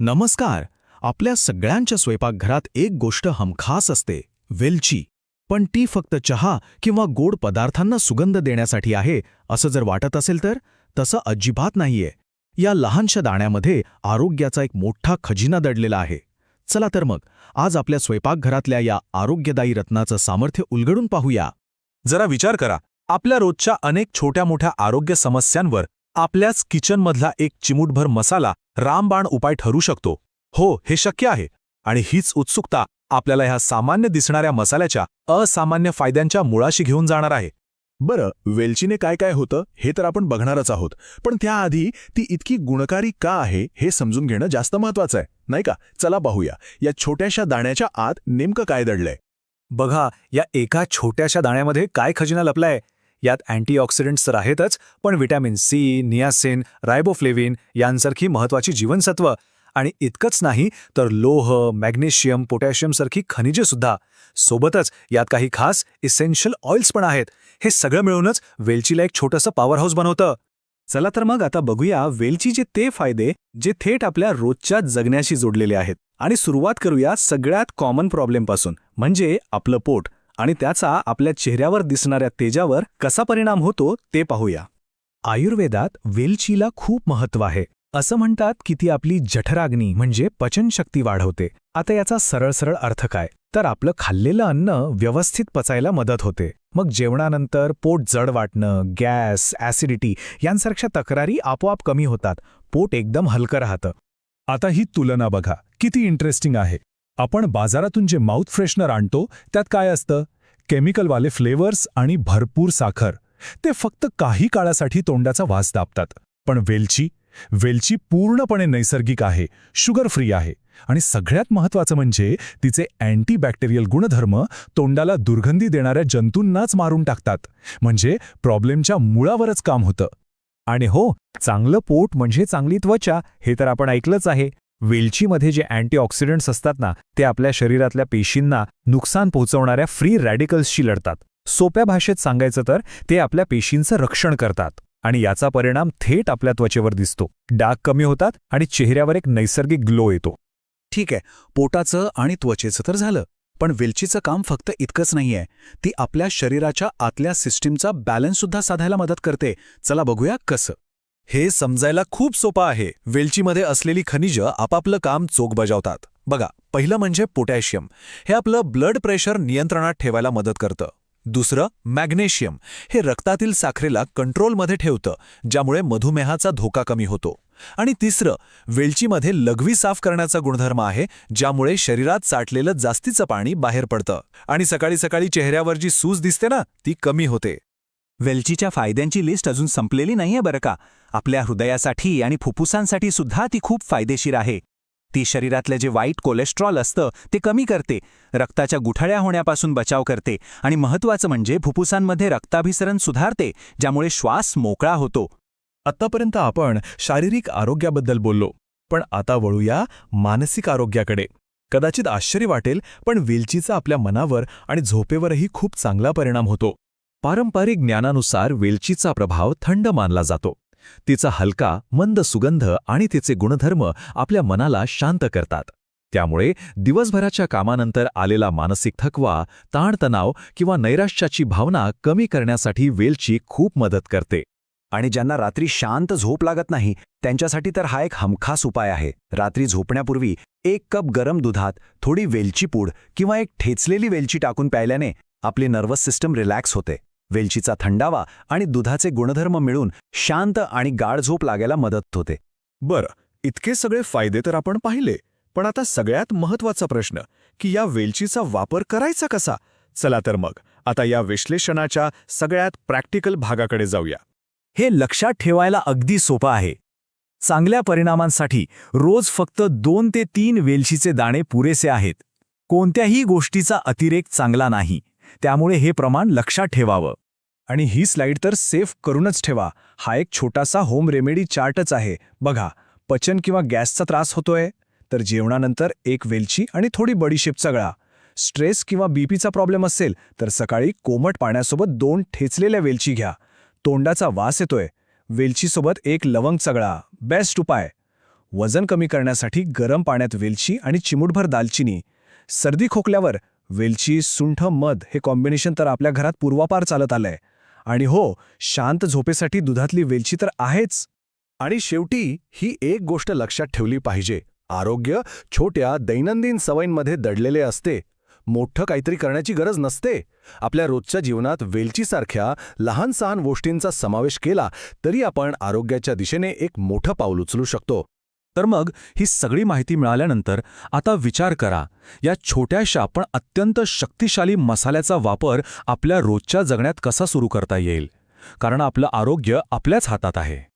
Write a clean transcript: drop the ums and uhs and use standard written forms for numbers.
नमस्कार. आपल्या सगळ्यांच्या स्वयंपाकघरात एक गोष्ट हमखास असते, वेलची. पण ती फक्त चहा किंवा गोड पदार्थांना सुगंध देण्यासाठी आहे असं जर वाटत असेल तर तसं अजिबात नाहीये. या लहानशा दाण्यामध्ये आरोग्याचा एक मोठा खजिना दडलेला आहे. चला तर मग आज आपल्या स्वयंपाकघरातल्या या आरोग्यदायी रत्नाचं सामर्थ्य उलगडून पाहूया. जरा विचार करा, आपल्या रोजच्या अनेक छोट्या मोठ्या आरोग्य समस्यांवर आपल्याच किचनमधला एक चिमूटभर मसाला रामबाण उपाय ठरू शकतो. हो, हे शक्य आहे. आणि हीच उत्सुकता आपल्याला ह्या सामान्य दिसणाऱ्या मसाल्याच्या असामान्य फायद्यांच्या मुळाशी घेऊन जाणार आहे. बरं, वेलचीने काय काय होतं हे तर आपण बघणारच आहोत, पण त्याआधी ती इतकी गुणकारी का आहे हे समजून घेणं जास्त महत्वाचं आहे, नाही का? चला पाहूया या छोट्याशा दाण्याच्या आत नेमकं काय दडलंय. बघा, या एका छोट्याशा दाण्यामध्ये काय खजिना लपलाय. यात अँटीऑक्सिडंट्स तर आहेतच, पण व्हिटॅमिन सी, नियासिन, रायबोफ्लेविन यांसारखी महत्त्वाची जीवनसत्व आणि इतकंच नाही तर लोह, मॅग्नेशियम, पोटॅशियमसारखी खनिजे सुद्धा. सोबतच यात काही खास इसेन्शियल ऑइल्स पण आहेत. हे सगळं मिळूनच वेलचीला एक छोटंसं पॉवर हाऊस बनवतं. चला तर मग आता बघूया वेलचीचे ते फायदे जे थेट आपल्या रोजच्या जगण्याशी जोडलेले आहेत. आणि सुरुवात करूया सगळ्यात कॉमन प्रॉब्लेमपासून, म्हणजे आपलं पोट, आणि त्याचा आपल्या चेहऱ्यावर दिसणाऱ्या तेजावर कसा परिणाम होतो ते पाहूया. आयुर्वेदात वेलचीला खूप महत्त्व आहे. असं म्हणतात की ती आपली जठराग्नी म्हणजे पचनशक्ती वाढवते. आता याचा सरळ अर्थ काय, तर आपलं खाल्लेलं अन्न व्यवस्थित पचायला मदत होते. मग जेवणानंतर पोट जड वाटणं, गॅस, ॲसिडिटी यांसारख्या तक्रारी आपोआप कमी होतात. पोट एकदम हलकं राहतं. आता ही तुलना बघा, किती इंटरेस्टिंग आहे. आपण बाजारातून जे माउथ फ्रेशनर आणतो त्यात काय असतं? केमिकलवाले फ्लेवर्स आणि भरपूर साखर. ते फक्त काही काळासाठी तोंडाचा वास दाबतात. पण वेलची पूर्णपणे नैसर्गिक आहे, शुगर फ्री आहे, आणि सगळ्यात महत्त्वाचं म्हणजे तिचे अँटीबॅक्टेरियल गुणधर्म तोंडाला दुर्गंधी देणाऱ्या जंतूंनाच मारून टाकतात. म्हणजे प्रॉब्लेमच्या मुळावरच काम होतं. आणि हो, चांगलं पोट म्हणजे चांगली त्वचा, हे तर आपण ऐकलंच आहे. वेलचीमध्ये जे अँटीऑक्सिडंट्स असतात ना, ते आपल्या शरीरातल्या पेशींना नुकसान पोहोचवणाऱ्या फ्री रॅडिकल्सशी लढतात. सोप्या भाषेत सांगायचं तर ते आपल्या पेशींचं रक्षण करतात. आणि याचा परिणाम थेट आपल्या त्वचेवर दिसतो. डाग कमी होतात आणि चेहऱ्यावर एक नैसर्गिक ग्लो येतो. ठीक आहे, पोटाचं आणि त्वचेचं तर झालं, पण वेलचीचं काम फक्त इतकंच नाहीये. ती आपल्या शरीराच्या आतल्या सिस्टीमचा बॅलन्ससुद्धा साधायला मदत करते. चला बघूया कसं. हे समजायला खूप सोपं आहे. वेलचीमध्ये असलेली खनिजं आपापलं काम चोख बजावतात. बघा, पहिलं म्हणजे पोटॅशियम. हे आपलं ब्लड प्रेशर नियंत्रणात ठेवायला मदत करतं. दुसरं मॅग्नेशियम. हे रक्तातील साखरेला कंट्रोलमध्ये ठेवतं, ज्यामुळे मधुमेहाचा धोका कमी होतो. आणि तिसरं, वेलचीमध्ये लघवी साफ करण्याचा गुणधर्म आहे, ज्यामुळे शरीरात साठलेलं जास्तीचं पाणी बाहेर पडतं. आणि सकाळी सकाळी चेहऱ्यावर जी सूज दिसते ना, ती कमी होते. वेलचीच्या फायद्यांची लिस्ट अजून संपलेली नाहीये बरं का. आपल्या हृदयासाठी आणि फुफ्फुसांसाठी सुद्धा ती खूप फायदेशीर आहे. ती शरीरातले जे वाईट कोलेस्ट्रॉल असतं ते कमी करते, रक्ताच्या गुठळ्या होण्यापासून बचाव करते, आणि महत्त्वाचं म्हणजे फुफ्फुसांमध्ये रक्ताभिसरण सुधारते, ज्यामुळे श्वास मोकळा होतो. आत्तापर्यंत आपण शारीरिक आरोग्याबद्दल बोललो, पण आता वळूया मानसिक आरोग्याकडे. कदाचित आश्चर्य वाटेल, पण वेलचीचा आपल्या मनावर आणि झोपेवरही खूप चांगला परिणाम होतो. पारंपरिक ज्ञानानुसार वेलचीचा प्रभाव थंड मानला जातो. तिचा हलका, मंद सुगंध आणि तिचे गुणधर्म आपल्या मनाला शांत करतात. त्यामुळे दिवसभराच्या कामानंतर आलेला मानसिक थकवा, ताणतणाव किंवा नैराश्याची भावना कमी करण्यासाठी वेलची खूप मदत करते. आणि ज्यांना रात्री शांत झोप लागत नाही, त्यांच्यासाठी तर हा एक हमखास उपाय आहे. रात्री झोपण्यापूर्वी 1 कप गरम दुधात थोडी वेलची पूड किंवा एक ठेचलेली वेलची टाकून प्यायल्याने आपली नर्वस सिस्टम रिलॅक्स होते. वेलचीचा थंडावा आणि दुधाचे गुणधर्म मिळून शांत आणि गाढ झोप लागायला मदत होते. बरं, इतके सगळे फायदे तर आपण पाहिले, पण आता सगळ्यात महत्त्वाचा प्रश्न की या वेलचीचा वापर करायचा कसा. चला तर मग आता या विश्लेषणाच्या सगळ्यात प्रॅक्टिकल भागाकडे जाऊया. हे लक्षात ठेवायला अगदी सोपं आहे. चांगल्या परिणामांसाठी रोज फक्त 2 ते 3 वेलचीचे दाणे पुरेसे आहेत. कोणत्याही गोष्टीचा अतिरेक चांगला नाही, त्यामुळे हे प्रमाण लक्षात ठेवावं. आणि ही स्लाईड तर सेव्ह करूनच ठेवा. हा एक छोटासा होम रेमेडी चार्टच आहे. बघा, पचन किंवा गॅसचा त्रास होतोय तर जेवणानंतर 1 वेलची आणि थोडी बडीशेप चगळा. स्ट्रेस किंवा बीपीचा प्रॉब्लेम असेल तर सकाळी कोमट पाण्यासोबत 2 ठेचलेल्या वेलची घ्या. तोंडाचा वास येतोय, वेलचीसोबत 1 लवंग चगळा. बेस्ट उपाय. वजन कमी करण्यासाठी गरम पाण्यात वेलची आणि चिमूटभर दालचिनी. सर्दी खोकल्यावर वेलची, सुंठ, मध हे कॉम्बिनेशन तर आपल्या घरात पूर्वापार चालत आलंय. आणि हो, शांत झोपेसाठी दुधातली वेलची तर आहेच. आणि शेवटी ही एक गोष्ट लक्षात ठेवली पाहिजे, आरोग्य छोट्या दैनंदिन सवयींमध्ये दडलेले असते. मोठं काहीतरी करण्याची गरज नसते. आपल्या रोजच्या जीवनात वेलचीसारख्या लहान सहान गोष्टींचा समावेश केला तरी आपण आरोग्याच्या दिशेने एक मोठं पाऊल उचलू शकतो. तर मग ही सगळी माहिती मिळाल्यानंतर आता विचार करा, या छोट्याशा पण अत्यंत शक्तिशाली मसाल्याचा वापर आपल्या रोजच्या जगण्यात कसा सुरू करता येईल. कारण आपलं आरोग्य आपल्याच हातात आहे.